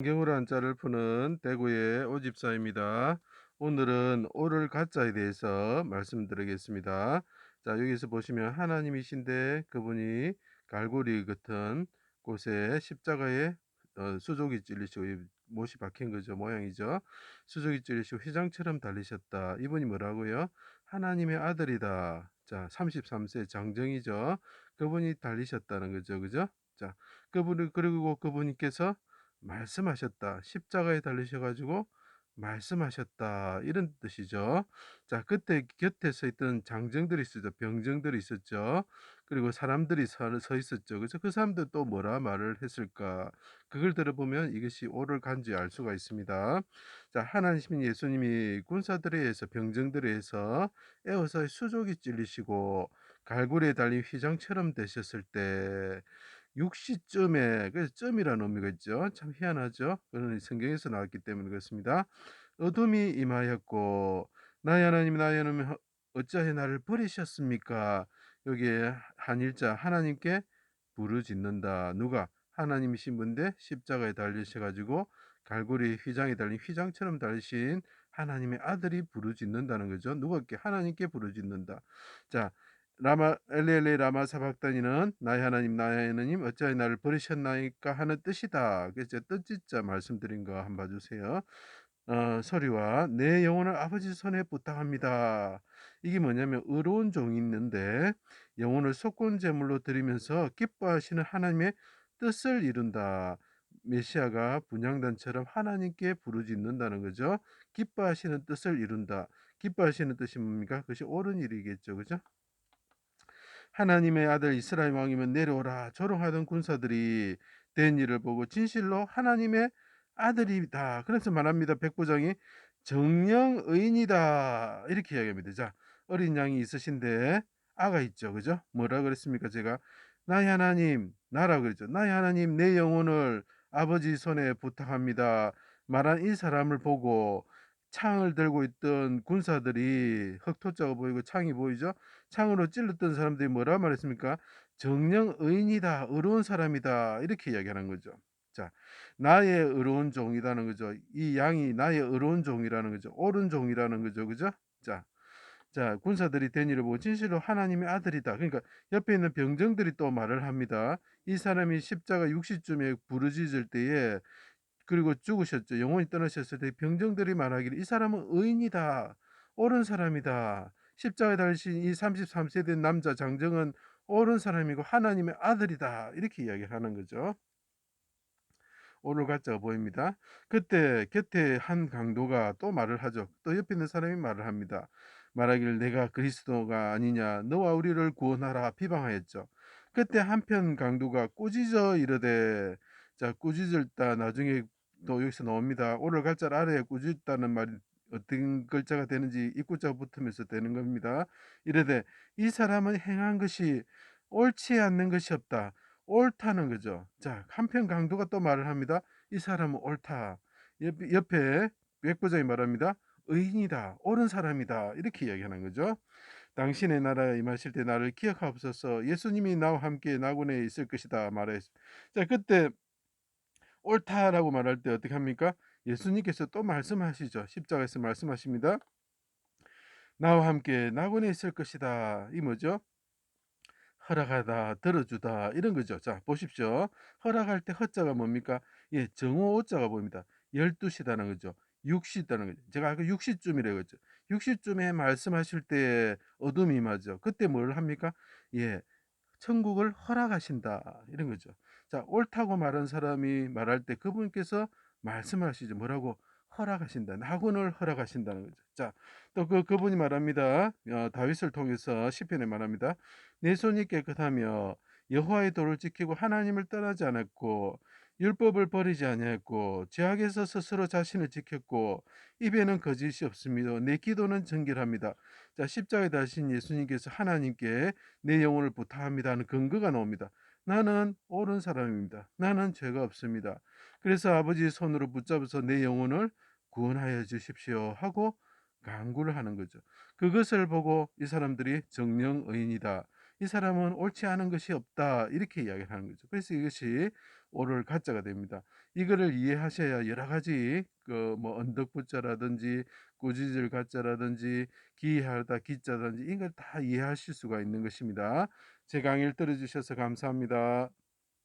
경우를 한자를 푸는 대구의 오집사입니다. 오늘은 오를 가짜에 대해서 말씀드리겠습니다. 자, 여기서 보시면 하나님이신데 그분이 갈고리 같은 곳에 십자가에 수족이 찔리시고 못이 박힌 거죠. 모양이죠. 수족이 찔리시고 휘장처럼 달리셨다. 이분이 뭐라고요? 하나님의 아들이다. 자, 33세 장정이죠. 그분이 달리셨다는 거죠. 그죠? 자, 그리고 그분께서 말씀하셨다. 십자가에 달리셔 가지고 말씀하셨다. 이런 뜻이죠. 자, 그때 곁에 서 있던 장정들이 있었죠. 병정들이 있었죠. 그리고 사람들이 서 있었죠. 그래서 그 사람들 또 뭐라 말을 했을까? 그걸 들어보면 이것이 옳을 간지 알 수가 있습니다. 자, 하나님 예수님이 군사들에 의해서 병정들에 의해서 에워서 수족이 찔리시고 갈고리에 달린 휘장처럼 되셨을 때 육시쯤에, 그래서 점이라는 의미가 있죠. 참 희한하죠. 그는 성경에서 나왔기 때문에 그렇습니다. 어둠이 임하였고 나의 하나님 나의 하나님 어찌하여 나를 버리셨습니까? 여기에 한일자 하나님께 부르짖는다. 누가? 하나님이신 분인데 십자가에 달리셔 가지고 갈고리 휘장에 달린 휘장처럼 달리신 하나님의 아들이 부르짖는다는 거죠. 누가께? 하나님께 부르짖는다. 자, 라마 엘리엘리 라마 사박다니는 나의 하나님 나의 하나님 어찌하여 나를 버리셨나이까 하는 뜻이다. 그래서 뜻짓자 말씀드린 거 한번 봐주세요. 서리와 내 영혼을 아버지 손에 부탁합니다. 이게 뭐냐면 의로운 종이 있는데 영혼을 속건 제물로 드리면서 기뻐하시는 하나님의 뜻을 이룬다. 메시아가 분향단처럼 하나님께 부르짖는다는 거죠. 기뻐하시는 뜻을 이룬다. 기뻐하시는 뜻이 뭡니까? 그것이 옳은 일이겠죠. 그죠? 하나님의 아들 이스라엘 왕이면 내려오라. 조롱하던 군사들이 된 일을 보고 진실로 하나님의 아들이다. 그래서 말합니다. 백부장이 정령 의인이다. 이렇게 이야기합니다. 자, 어린 양이 있으신데 아가 있죠. 그죠? 뭐라 그랬습니까? 제가 나의 하나님, 나라 그랬죠. 나의 하나님 내 영혼을 아버지 손에 부탁합니다. 말한 이 사람을 보고 창을 들고 있던 군사들이 흑토자가 보이고 창이 보이죠. 창으로 찔렀던 사람들이 뭐라 말했습니까? 정령 의인이다, 의로운 사람이다, 이렇게 이야기하는 거죠. 자, 나의 의로운 종이라는 거죠. 이 양이 나의 의로운 종이라는 거죠. 옳은 종이라는 거죠. 그죠? 자, 군사들이 데니를 보고 진실로 하나님의 아들이다. 그러니까 옆에 있는 병정들이 또 말을 합니다. 이 사람이 십자가 60쯤에 부르짖을 때에 그리고 죽으셨죠. 영혼이 떠나셨을 때 병정들이 말하기를 이 사람은 의인이다. 옳은 사람이다. 십자가에 달리신 이 33세 된 남자 장정은 옳은 사람이고 하나님의 아들이다. 이렇게 이야기를 하는 거죠. 오를 가짜가 보입니다. 그때 곁에 한 강도가 또 말을 하죠. 또 옆에 있는 사람이 말을 합니다. 말하기를 내가 그리스도가 아니냐 너와 우리를 구원하라 비방하였죠. 그때 한편 강도가 꾸짖어 이르되 자 꾸짖을다 나중에 또 여기서 나옵니다. 오를 갈자 아래에 꾸짖다는 말이 어떤 글자가 되는지 입구자가 붙으면서 되는 겁니다. 이르되 이 사람은 행한 것이 옳지 않는 것이 없다. 옳다는 거죠. 자, 한편 강도가 또 말을 합니다. 이 사람은 옳다. 옆에 백부장이 말합니다. 의인이다. 옳은 사람이다. 이렇게 이야기하는 거죠. 당신의 나라에 임하실 때 나를 기억하옵소서. 예수님이 나와 함께 나군에 있을 것이다. 말했습니다. 자, 그때 옳다라고 말할 때 어떻게 합니까? 예수님께서 또 말씀하시죠. 십자가에서 말씀하십니다. 나와 함께 나군에 있을 것이다. 이 뭐죠? 허락하다, 들어주다 이런 거죠. 자, 보십시오. 허락할 때 허자가 뭡니까? 예, 정오 오자가 보입니다. 12시다는 거죠. 6시다는 거죠. 제가 아까 6시쯤이라고 했죠. 6시쯤에 말씀하실 때 어둠이 임하죠. 그때 뭘 합니까? 예, 천국을 허락하신다. 이런 거죠. 자, 옳다고 말한 사람이 말할 때 그분께서 말씀하시죠. 뭐라고? 허락하신다. 낙원을 허락하신다는 거죠. 자, 또 그분이 말합니다. 다윗을 통해서 시편에 말합니다. 내 손이 깨끗하며 여호와의 도를 지키고 하나님을 떠나지 않았고 율법을 버리지 아니했고 죄악에서 스스로 자신을 지켰고 입에는 거짓이 없습니다. 내 기도는 정결합니다. 자, 십자가에 다신 예수님께서 하나님께 내 영혼을 부탁합니다 하는 근거가 나옵니다. 나는 옳은 사람입니다. 나는 죄가 없습니다. 그래서 아버지의 손으로 붙잡아서 내 영혼을 구원하여 주십시오 하고 간구를 하는 거죠. 그것을 보고 이 사람들이 정령 의인이다. 이 사람은 옳지 않은 것이 없다. 이렇게 이야기를 하는 거죠. 그래서 이것이 오를 가짜가 됩니다. 이거를 이해하셔야 여러 가지 그 뭐 언덕붙자라든지 꾸짖을 가짜라든지 기이하다 기자든지 이걸 다 이해하실 수가 있는 것입니다. 제 강의를 들어주셔서 감사합니다.